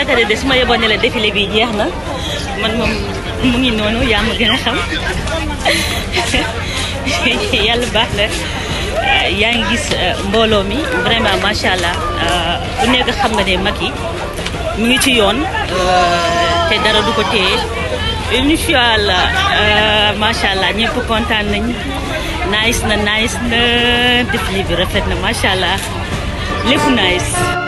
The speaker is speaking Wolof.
téléspectateur de su ma yeboon ne la défilé bi jeex na man moom mu ngi noonu yaa ma gën a xam yàlla baax na yaa ngi gis mbooloo mi vraiment macha allah ku nekk xam nga ne Macky mu ngi ci yoon te dara du ko téye incha allah macha allah ñëpp kontaan nañ nice na défilé bi rafet na macha allah lépp nice.